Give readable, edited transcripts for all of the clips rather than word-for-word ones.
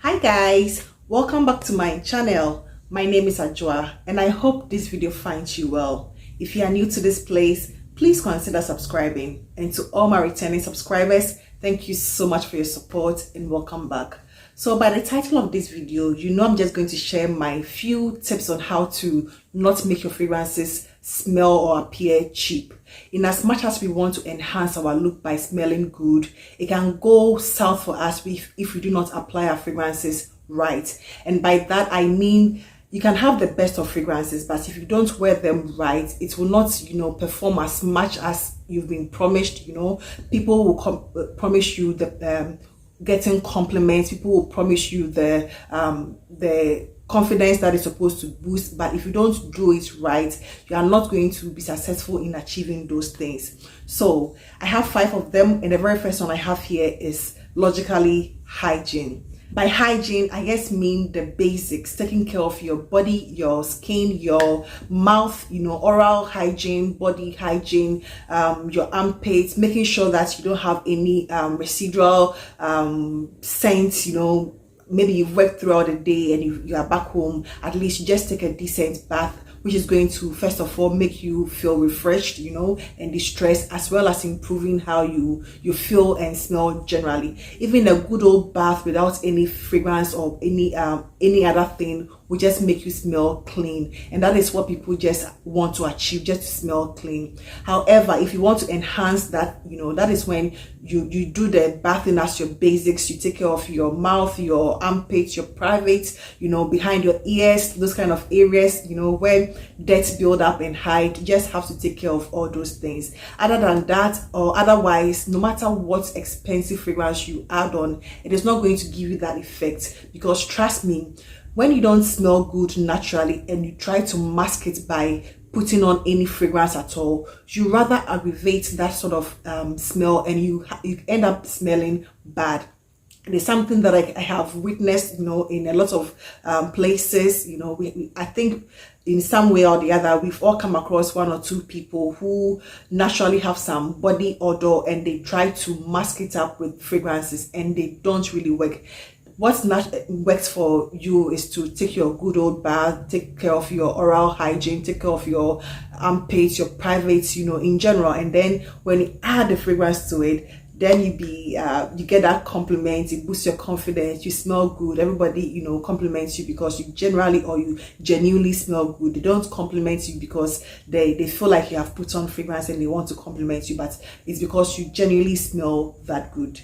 Hi guys, welcome back to my channel. My name is Ajua and I hope this video finds you well. If you are new to this place, please consider subscribing, and to all my returning subscribers, thank you so much for your support and welcome back. So by the title of this video, you know I'm just going to share my few tips on how to not make your fragrances smell or appear cheap. In as much as we want to enhance our look by smelling good, it can go south for us if we do not apply our fragrances right. And by that I mean you can have the best of fragrances, but if you don't wear them right, it will not, perform as much as you've been promised. People will promise you the getting compliments. People will promise you the confidence that is supposed to boost, but if you don't do it right, you are not going to be successful in achieving those things. So I have 5 of them, and the very first one I have here is logically hygiene. By hygiene, I just mean the basics: taking care of your body, your skin, your mouth, oral hygiene, body hygiene, your armpits, making sure that you don't have any residual scents. Maybe you've worked throughout the day and you are back home, at least you just take a decent bath, which is going to first of all make you feel refreshed, and distressed, as well as improving how you feel and smell generally. Even a good old bath without any fragrance or any other thing will just make you smell clean, and that is what people just want to achieve, just to smell clean. However, if you want to enhance that, that is when you do the bathing as your basics. You take care of your mouth, your armpits, your private, behind your ears, those kind of areas, where dirt build up and hide. You just have to take care of all those things. Other than that, or otherwise, no matter what expensive fragrance you add on, it is not going to give you that effect, because trust me, when you don't smell good naturally and you try to mask it by putting on any fragrance at all, you rather aggravate that sort of smell, and you end up smelling bad. It is something that I have witnessed, in a lot of places. I think in some way or the other, we've all come across 1 or 2 people who naturally have some body odor and they try to mask it up with fragrances, and they don't really work. What works for you is to take your good old bath, take care of your oral hygiene, take care of your armpits, your privates, in general. And then when you add the fragrance to it, then you get that compliment. It boosts your confidence. You smell good. Everybody, compliments you because you genuinely smell good. They don't compliment you because they feel like you have put on fragrance and they want to compliment you, but it's because you genuinely smell that good.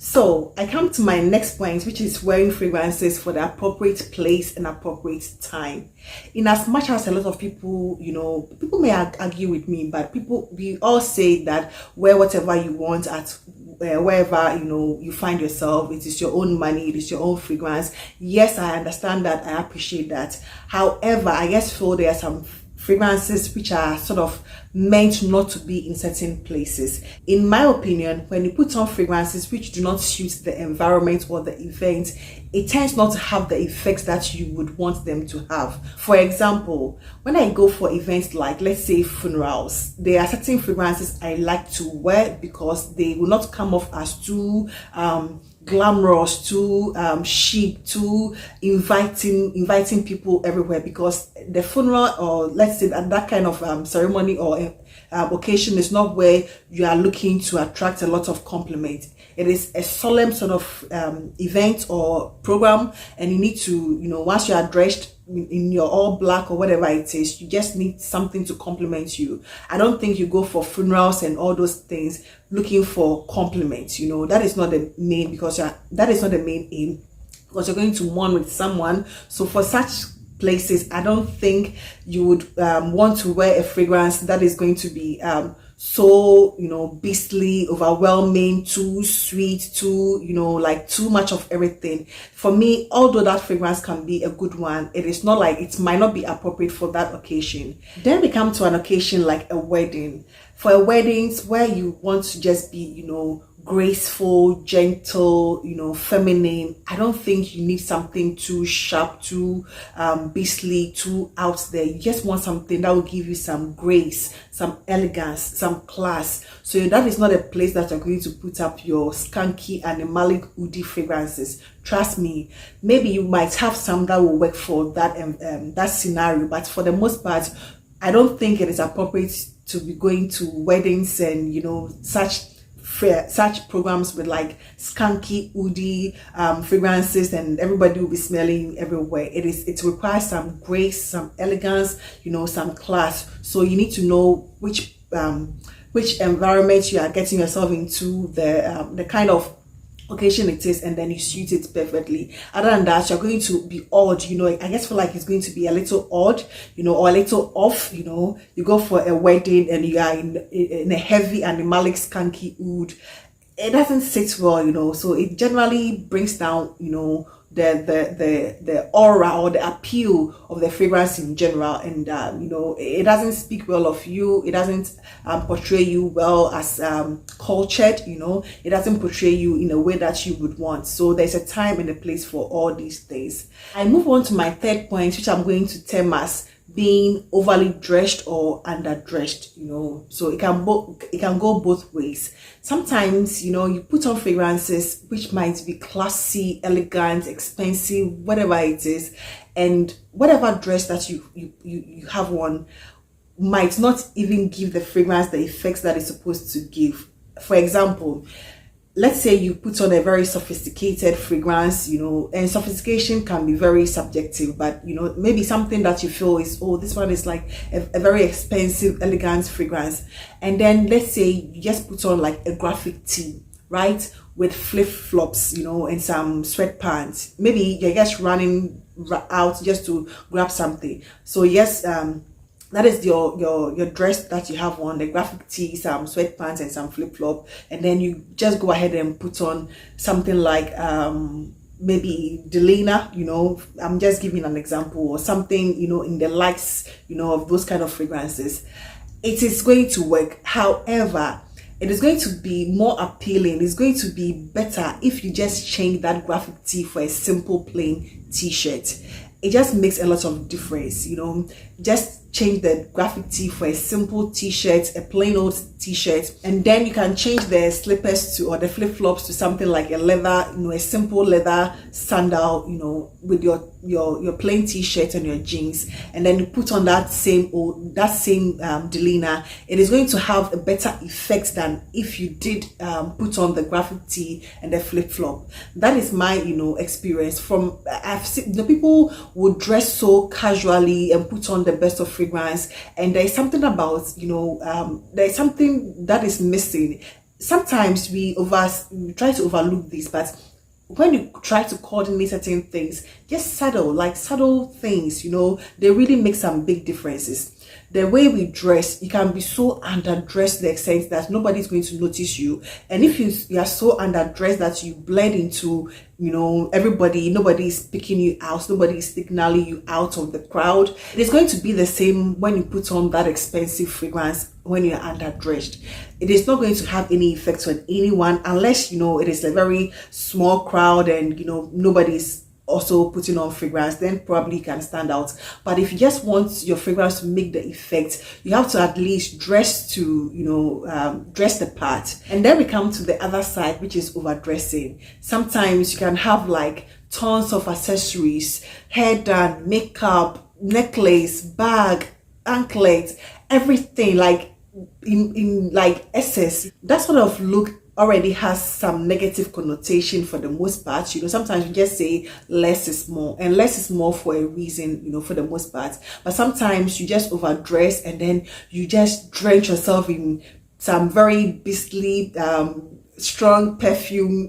So I come to my next point, which is wearing fragrances for the appropriate place and appropriate time. In as much as a lot of people, people may argue with me, but we all say that wear whatever you want at wherever you find yourself. It is your own money, it is your own fragrance. Yes, I understand that, I appreciate that. However, I just feel there are some fragrances which are sort of meant not to be in certain places. In my opinion, when you put on fragrances which do not suit the environment or the event, it tends not to have the effects that you would want them to have. For example, when I go for events like, let's say, funerals, there are certain fragrances I like to wear because they will not come off as too glamorous, too chic, too inviting people everywhere, because the funeral, or let's say that kind of ceremony or occasion, is not where you are looking to attract a lot of compliments. It is a solemn sort of event or program, and you need to, once you are dressed in your all black or whatever it is, you just need something to compliment you. I don't think you go for funerals and all those things looking for compliments. That is not the main, that is not the main aim, because you're going to mourn with someone. So for such places, I don't think you would want to wear a fragrance that is going to be so beastly, overwhelming, too sweet, too like too much of everything. For me, although that fragrance can be a good one, it is not like, it might not be appropriate for that occasion. Then we come to an occasion like a wedding. For a weddings where you want to just be graceful, gentle, feminine. I don't think you need something too sharp, too beastly, too out there. You just want something that will give you some grace, some elegance, some class. So that is not a place that you're going to put up your skanky, animalic, woody fragrances. Trust me. Maybe you might have some that will work for that scenario, but for the most part, I don't think it is appropriate to be going to weddings and such programs with like skanky, woody fragrances, and everybody will be smelling everywhere. It requires some grace, some elegance, some class. So you need to know which environment you are getting yourself into, the kind of occasion it is, and then you suit it perfectly. Other than that, you're going to be odd. I just feel like it's going to be a little odd, or a little off. You go for a wedding and you are in a heavy animalic skanky wood. It doesn't sit well, so it generally brings down, the aura or the appeal of the fragrance in general, and it doesn't speak well of you. It doesn't portray you well as cultured. It doesn't portray you in a way that you would want. So there's a time and a place for all these things. I move on to my third point, which I'm going to term as being overly dressed or underdressed. So it can go both ways. Sometimes you put on fragrances which might be classy, elegant, expensive, whatever it is, and whatever dress that you have on might not even give the fragrance the effects that it's supposed to give. For example, let's say you put on a very sophisticated fragrance, and sophistication can be very subjective, but maybe something that you feel is, oh, this one is like a very expensive, elegant fragrance. And then let's say you just put on like a graphic tee, right, with flip-flops, and some sweatpants. Maybe you're just running out just to grab something. So yes, that is your dress that you have on, the graphic tee, some sweatpants and some flip-flop, and then you just go ahead and put on something like maybe Delina, I'm just giving an example, or something, in the likes, of those kind of fragrances. It is going to work. However, it is going to be more appealing. It's going to be better if you just change that graphic tee for a simple plain t-shirt. It just makes a lot of difference. Just change the graphic tee for a simple t-shirt, a plain old t-shirt, and then you can change the slippers or the flip-flops to something like a leather, a simple leather sandal, with your plain t-shirt and your jeans, and then you put on that same Delina. It is going to have a better effect than if you did put on the graphic tee and the flip-flop. That is my experience. I've seen the people would dress so casually and put on the best of fragrance, and there's something about there's something that is missing. Sometimes we try to overlook this, but when you try to coordinate certain things, just subtle things, they really make some big differences. The way we dress, you can be so underdressed to the extent that nobody's going to notice you. And if you are so underdressed that you blend into, everybody, nobody is picking you out, nobody is signaling you out of the crowd. It is going to be the same when you put on that expensive fragrance when you're underdressed. It is not going to have any effect on anyone unless, it is a very small crowd and, nobody's also putting on fragrance, then probably you can stand out. But if you just want your fragrance to make the effect, you have to at least dress the part. And then we come to the other side, which is overdressing. Sometimes you can have like tons of accessories, hair done, makeup, necklace, bag, anklet, everything like in like excess. That sort of look already has some negative connotation for the most part. Sometimes you just say less is more, and less is more for a reason, for the most part. But sometimes you just overdress and then you just drench yourself in some very beastly strong perfume,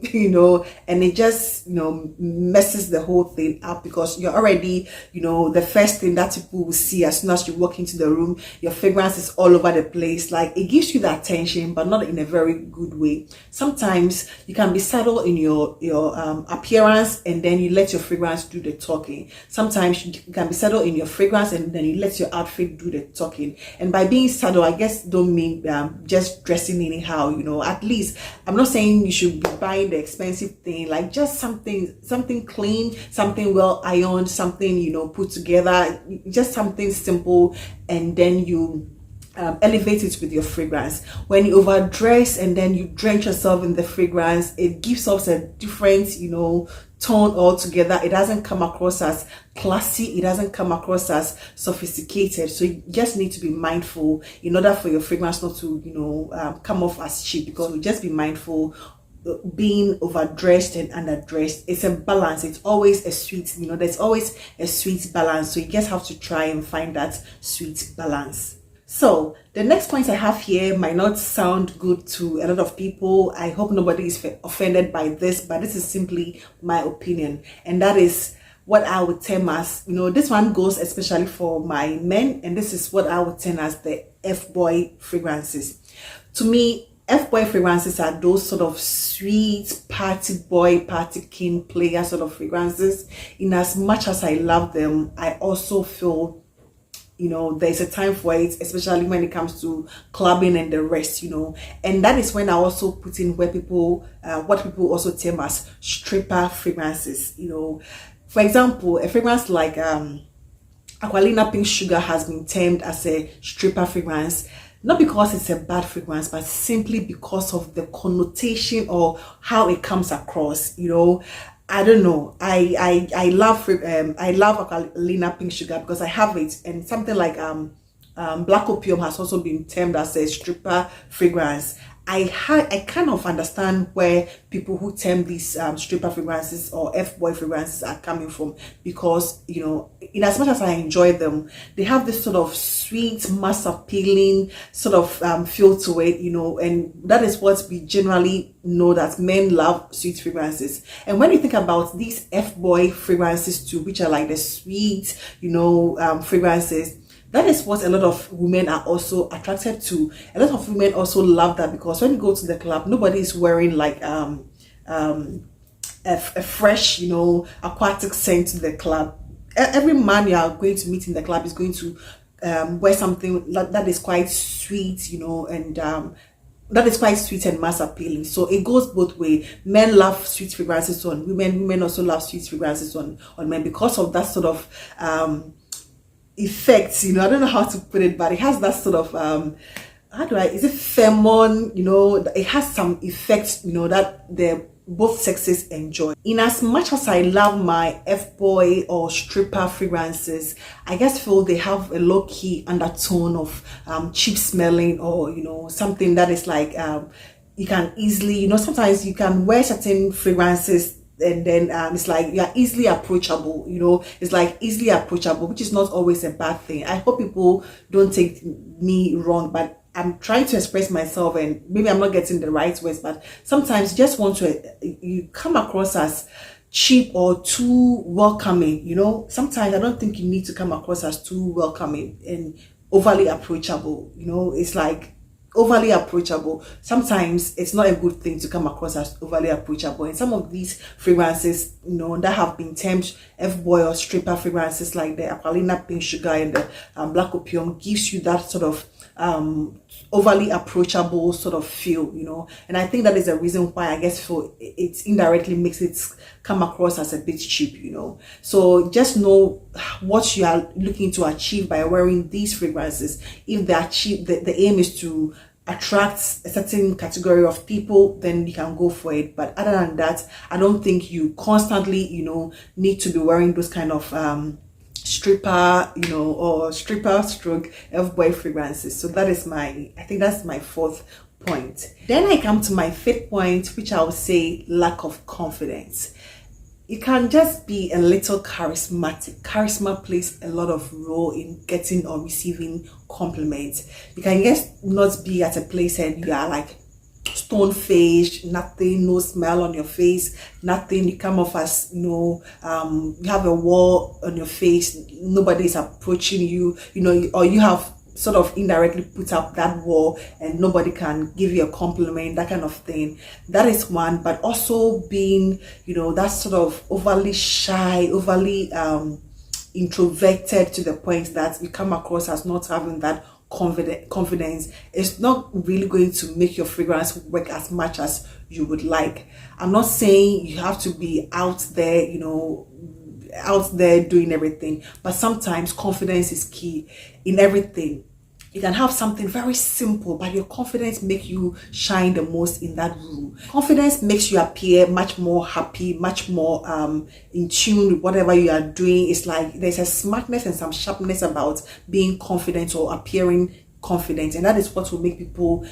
and it just, messes the whole thing up, because you're already, the first thing that people will see as soon as you walk into the room, your fragrance is all over the place. Like, it gives you the attention, but not in a very good way. Sometimes you can be subtle in your appearance, and then you let your fragrance do the talking. Sometimes you can be subtle in your fragrance, and then you let your outfit do the talking. And by being subtle, I guess don't mean just dressing anyhow. At least I'm not saying you should be buying the expensive thing, like just something clean, something well ironed, something, you know, put together, just something simple, and then you elevate it with your fragrance. When you overdress and then you drench yourself in the fragrance, it gives us a different, you know, tone altogether. It doesn't come across as classy, it doesn't come across as sophisticated. So you just need to be mindful in order for your fragrance not to, you know, come off as cheap, because you just be mindful. Being overdressed and underdressed, it's a balance. It's always a sweet, you know, there's always a sweet balance. So you just have to try and find that sweet balance. So the next point I have here might not sound good to a lot of people. I hope nobody is offended by this, but this is simply my opinion, and that is what I would term as, you know, this one goes especially for my men, and this is what I would term as the F-boy fragrances. To me, F-boy fragrances are those sort of sweet party boy, party king player sort of fragrances. In as much as I love them, I also feel, you know, there's a time for it, especially when it comes to clubbing and the rest, you know. And that is when I also put in where people, what people also term as stripper fragrances, you know. For example, a fragrance like Aqualina Pink Sugar has been termed as a stripper fragrance, not because it's a bad fragrance, but simply because of the connotation or how it comes across, you know. I don't know. I love Aqualina Pink Sugar because I have it, and something like Black Opium has also been termed as a stripper fragrance. I kind of understand where people who term these stripper fragrances or F-boy fragrances are coming from, because, you know, in as much as I enjoy them, they have this sort of sweet, mass appealing sort of feel to it, you know, and that is what we generally know, that men love sweet fragrances. And when you think about these F-boy fragrances too, which are like the sweet, you know, fragrances, that is what a lot of women are also attracted to. A lot of women also love that, because when you go to the club, nobody is wearing like a fresh, you know, aquatic scent to the club. Every man you are going to meet in the club is going to wear something that is quite sweet, you know, and that is quite sweet and mass appealing. So it goes both ways. Men love sweet fragrances on women. Women also love sweet fragrances on men, because of that sort of effects, you know. I don't know how to put it, but it has that sort of is it pheromone, you know. It has some effects, you know, that both sexes enjoy. In as much as I love my F-boy or stripper fragrances, I just feel they have a low-key undertone of cheap smelling, or, you know, something that is like you can easily, you know, sometimes you can wear certain fragrances and then it's like you are easily approachable, you know. It's like easily approachable, which is not always a bad thing. I hope people don't take me wrong, but I'm trying to express myself, and maybe I'm not getting the right words, but sometimes you just want to, you come across as cheap or too welcoming, you know. Sometimes I don't think you need to come across as too welcoming and overly approachable, you know. It's like overly approachable. Sometimes it's not a good thing to come across as overly approachable. And some of these fragrances, you know, that have been termed F-boy or stripper fragrances, like the Aqualina Pink Sugar and the Black Opium, gives you that sort of overly approachable sort of feel, you know. And I think that is a reason why I guess it indirectly makes it come across as a bit cheap, you know. So just know what you are looking to achieve by wearing these fragrances. If the aim is to attract a certain category of people, then you can go for it. But other than that, I don't think you constantly, you know, need to be wearing those kind of stripper, you know, or stripper stroke F-boy fragrances. So that is I think that's my fourth point. Then I come to my fifth point, which I would say lack of confidence. It can just be a little charismatic. Charisma plays a lot of role in getting or receiving compliments. You can just not be at a place and you are like stone faced, nothing, no smile on your face, nothing. You come off as, you know, you have a wall on your face, nobody is approaching you, you know, or you have sort of indirectly put up that wall and nobody can give you a compliment, that kind of thing. That is one. But also being, you know, that sort of overly shy, overly introverted, to the point that you come across as not having that confidence, it's not really going to make your fragrance work as much as you would like. I'm not saying you have to be out there, out there doing everything, but sometimes confidence is key in everything. You can have something very simple, but your confidence makes you shine the most in that room. Confidence makes you appear much more happy, much more in tune with whatever you are doing. It's like there's a smartness and some sharpness about being confident or appearing confident, and that is what will make people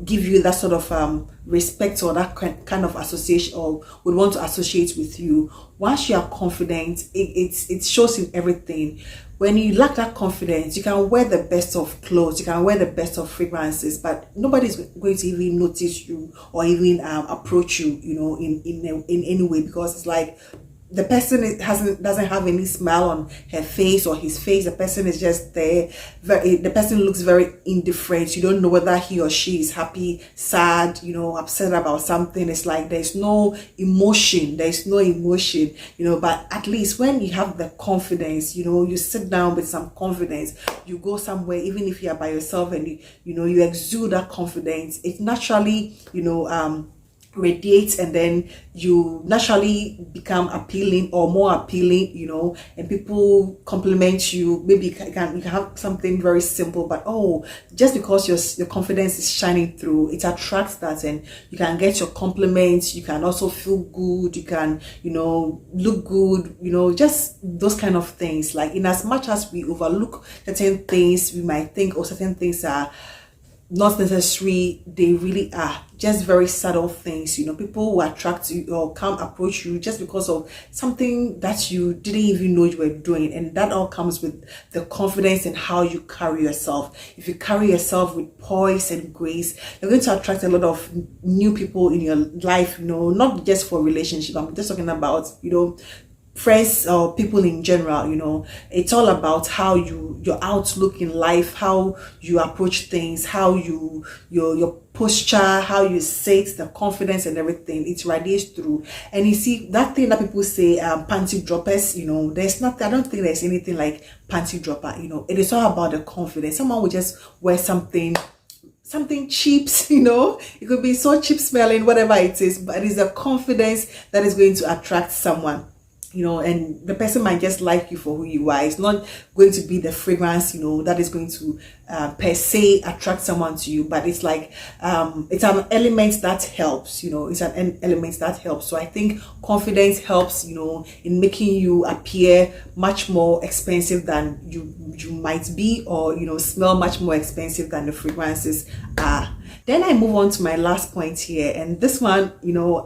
give you that sort of respect or that kind of association, or would want to associate with you. Once you are confident, it shows in everything. When you lack that confidence, you can wear the best of clothes, you can wear the best of fragrances, but nobody's going to even notice you or even approach you, in any way, because it's like the person doesn't have any smile on her face or his face. The person is just there. The person looks very indifferent. You don't know whether he or she is happy, sad, upset about something. It's like there's no emotion. But at least when you have the confidence, you sit down with some confidence, you go somewhere, even if you are by yourself, and you exude that confidence, it naturally, radiates, and then you naturally become appealing or more appealing, and people compliment you. Maybe you can have something very simple, but just because your confidence is shining through, it attracts that, and you can get your compliments. You can also feel good. You can look good, just those kind of things. Like, in as much as we overlook certain things, we might think certain things are not necessary, they really are just very subtle things. People will attract you or come approach you just because of something that you didn't even know you were doing, and that all comes with the confidence and how you carry yourself. If you carry yourself with poise and grace, you're going to attract a lot of new people in your life, not just for relationship. I'm just talking about friends or people in general. It's all about how your outlook in life, how you approach things, how your posture, how you sit, the confidence and everything, it radiates through. And you see that thing that people say, panty droppers, there's nothing. I don't think there's anything like panty dropper. It is all about the confidence. Someone will just wear something cheap, it could be so cheap smelling, whatever it is, but it is the confidence that is going to attract someone. And the person might just like you for who you are. It's not going to be the fragrance, that is going to per se attract someone to you, but it's like it's an element that helps. It's an element that helps. So I think confidence helps, in making you appear much more expensive than you might be, or smell much more expensive than the fragrances are. Then I move on to my last point here, and this one,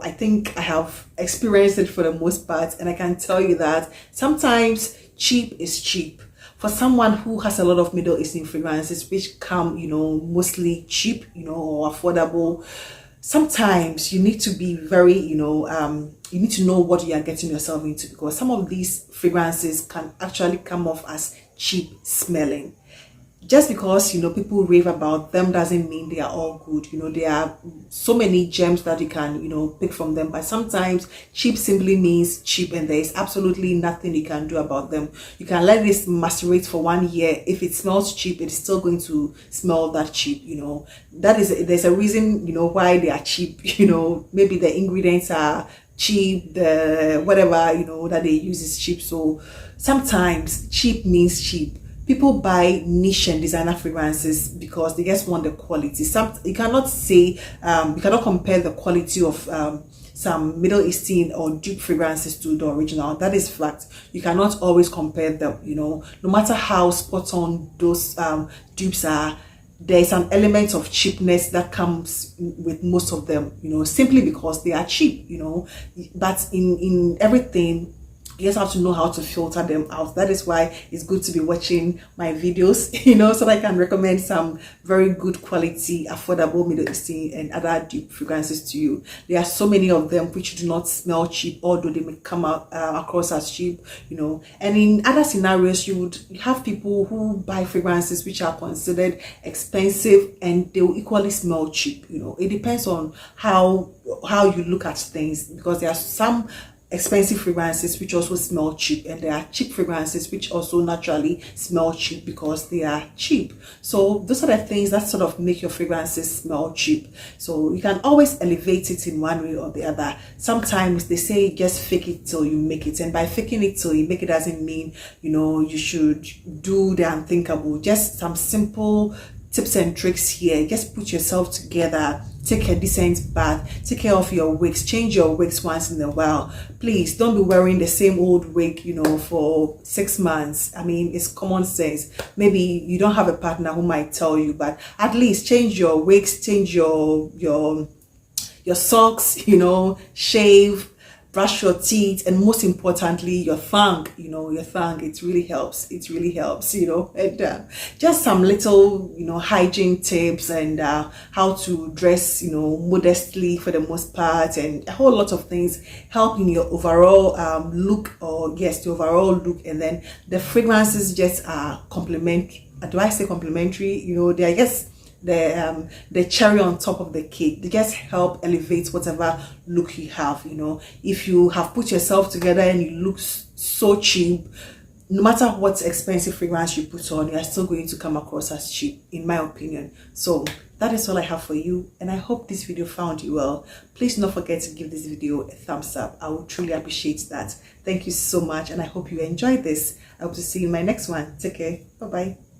I think I have experienced it for the most part, and I can tell you that sometimes cheap is cheap. For someone who has a lot of Middle Eastern fragrances which come, mostly cheap, or affordable, sometimes you need to be very, you need to know what you are getting yourself into, because some of these fragrances can actually come off as cheap smelling. Just because people rave about them doesn't mean they are all good. There are so many gems that you can pick from them, but sometimes cheap simply means cheap, and there is absolutely nothing you can do about them. You can let this macerate for 1 year. If it smells cheap, it's still going to smell that cheap. There's a reason why they are cheap. Maybe the ingredients are cheap, the whatever that they use is cheap. So sometimes cheap means cheap. People buy niche and designer fragrances because they just want the quality. You cannot say, you cannot compare the quality of some Middle Eastern or dupe fragrances to the original. That is fact. You cannot always compare them. No matter how spot on those dupes are, there's an element of cheapness that comes with most of them. Simply because they are cheap. But in everything, you just have to know how to filter them out. That is why it's good to be watching my videos, so that I can recommend some very good quality, affordable Middle Eastern and other dupe fragrances to you. There are so many of them which do not smell cheap, although they may come out across as cheap, And in other scenarios, you would have people who buy fragrances which are considered expensive and they will equally smell cheap. It depends on how you look at things, because there are some expensive fragrances which also smell cheap, and there are cheap fragrances which also naturally smell cheap because they are cheap. So those are the things that sort of make your fragrances smell cheap. So you can always elevate it in one way or the other. Sometimes they say just fake it till you make it, and by faking it till you make it doesn't mean, you know, you should do the unthinkable. Just some simple tips and tricks here. Just put yourself together, take a decent bath, take care of your wigs, change your wigs once in a while. Please don't be wearing the same old wig, you know, for 6 months. I mean, it's common sense. Maybe you don't have a partner who might tell you, but at least change your wigs, change your socks, you know, shave, brush your teeth, and most importantly your tongue. You know, your tongue, it really helps, you know. And just some little, you know, hygiene tips, and how to dress, you know, modestly for the most part, and a whole lot of things help in your overall look, or yes, the overall look. And then the fragrances just are complementary. Do I say complementary? You know, they are just the cherry on top of the cake. They just help elevate whatever look you have. You know, if you have put yourself together and you look so cheap, no matter what expensive fragrance you put on, you are still going to come across as cheap, in my opinion. So that is all I have for you, and I hope this video found you well. Please don't forget to give this video a thumbs up. I would truly appreciate that. Thank you so much, and I hope you enjoyed this. I hope to see you in my next one. Take care. Bye bye.